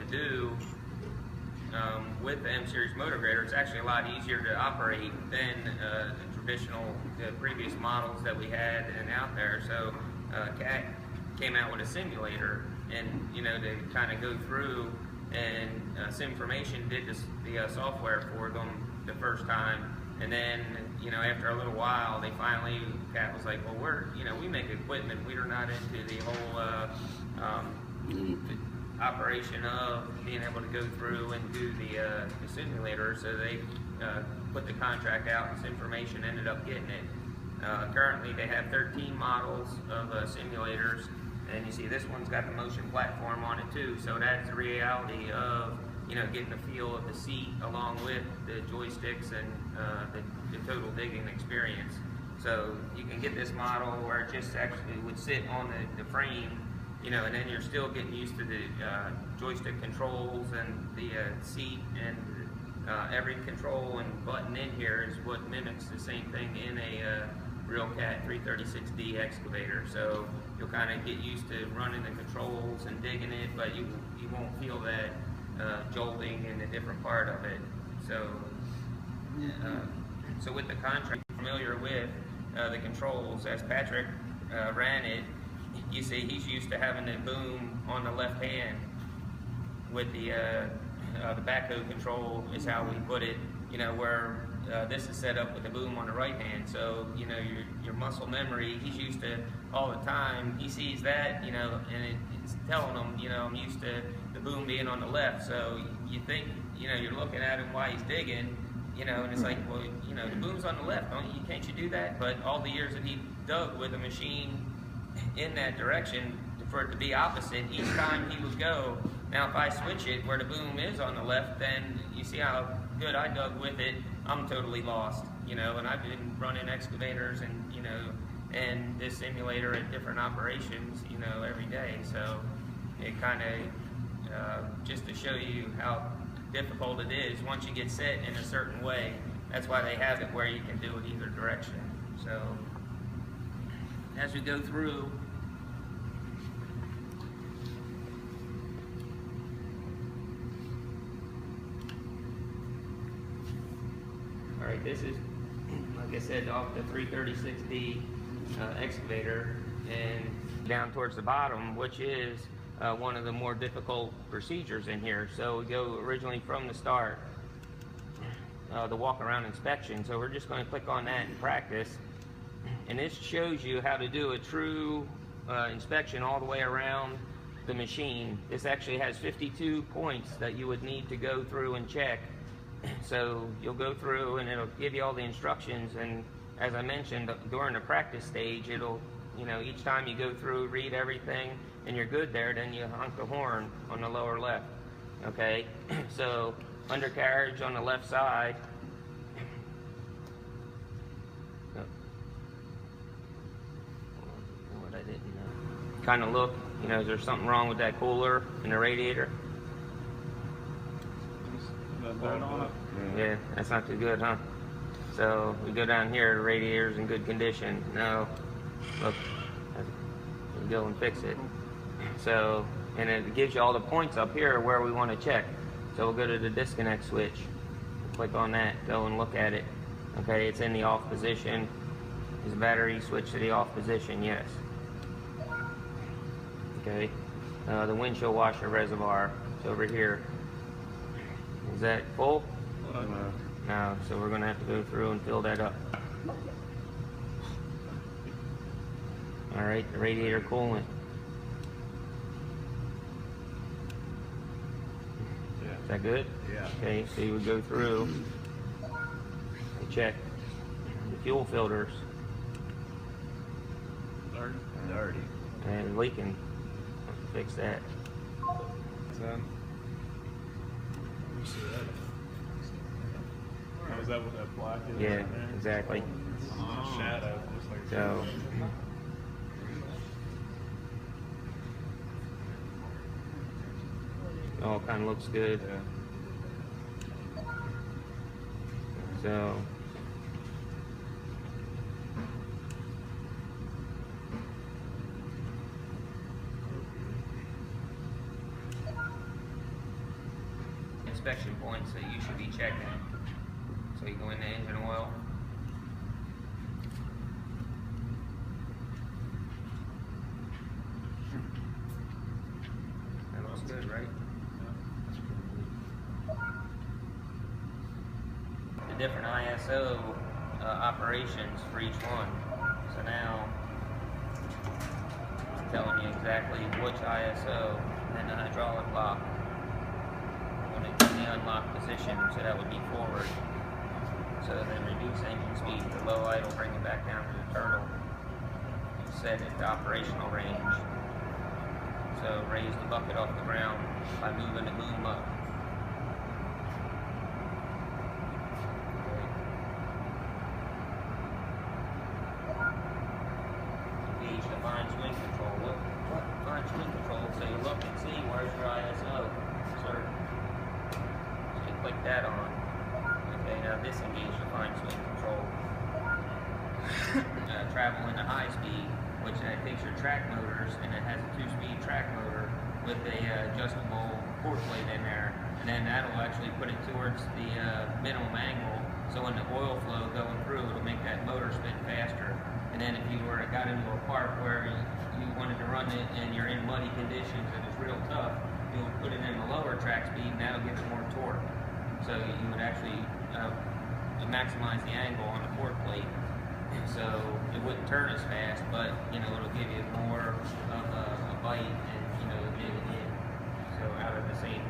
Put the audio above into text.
do with the M-Series motor grader. It's actually a lot easier to operate than the previous models that we had and out there. So CAT came out with a simulator, and to kind of go through, and Simformation did the software for them the first time, and then after a little while, they finally, CAT was like, well, we make equipment, we're not into the whole operation of being able to go through and do the simulator. So they put the contract out, and Simformation ended up getting it. Currently they have 13 models of simulators, and you see this one's got the motion platform on it too, so that's the reality of getting the feel of the seat along with the joysticks and the total digging experience. So you can get this model where it just actually would sit on the frame, and then you're still getting used to the joystick controls and the seat, and every control and button in here is what mimics the same thing in a real CAT 336D excavator. So you'll kind of get used to running the controls and digging it, but you won't feel that jolting in a different part of it. So so with the contract, familiar with the controls, as Patrick ran it, you see he's used to having the boom on the left hand with the backhoe control is how we put it, where this is set up with the boom on the right hand. So your muscle memory, he's used to all the time, he sees that, and it's telling him, I'm used to the boom being on the left. So you think, you're looking at him while he's digging, and it's like, well, the boom's on the left, can't you do that? But all the years that he dug with a machine in that direction, for it to be opposite each time he would go. Now if I switch it where the boom is on the left, then you see how good I dug with it, I'm totally lost, and I've been running excavators and and this simulator at different operations, every day. So it kind of just to show you how difficult it is once you get set in a certain way. That's why they have it where you can do it either direction. So as we go through, all right, this is, like I said, off the 336D excavator, and down towards the bottom, which is one of the more difficult procedures in here. So we go originally from the start, the walk around inspection. So we're just going to click on that and practice. And this shows you how to do a true inspection all the way around the machine. This actually has 52 points that you would need to go through and check. So you'll go through and it'll give you all the instructions, and as I mentioned, during the practice stage, it'll, each time you go through, read everything, and you're good there, then you honk the horn on the lower left. Okay, so undercarriage on the left side. What I didn't kind of look, is there something wrong with that cooler in the radiator? Yeah, that's not too good, huh? So we go down here, the radiator's in good condition. No, look, we go and fix it. So, and it gives you all the points up here where we want to check. So we'll go to the disconnect switch, click on that, go and look at it. Okay, it's in the off position. Is the battery switched to the off position? Yes. Okay, the windshield washer reservoir is over here. Is that full? No, so we're going to have to go through and fill that up. All right, the radiator coolant. Yeah. Is that good? Yeah. Okay, so you would go through and check the fuel filters. Dirty. And leaking. Fix that. Oh, is that what that black is? Yeah, exactly. Oh. Shadow, just like So, it all kind of looks good. Yeah. So, inspection points that you should be checking. So you go into engine oil. That looks good, right? The different ISO operations for each one. So now it's telling you exactly which ISO and the hydraulic lock when it's in the unlocked position, so that would be forward. So then reduce engine speed to low idle, bring it back down to the turtle. Set it to operational range. So raise the bucket off the ground by moving the boom up. Gauge the fine swing control. What fine swing control? So you look and see where's your ISO. So you click that on. Okay, now disengage the fine swing control. Travel into high speed, which takes your track motors, and it has a 2-speed track motor with a adjustable port plate in there, and then that'll actually put it towards the minimum angle, so when the oil flow going through, it'll make that motor spin faster. And then if you got into a park where you wanted to run it and you're in muddy conditions and it's real tough, you'll put it in the lower track speed, and that'll give it more torque. So you would actually maximize the angle on the port plate, so it wouldn't turn as fast, but it'll give you more of a bite, and get it in. So out of the same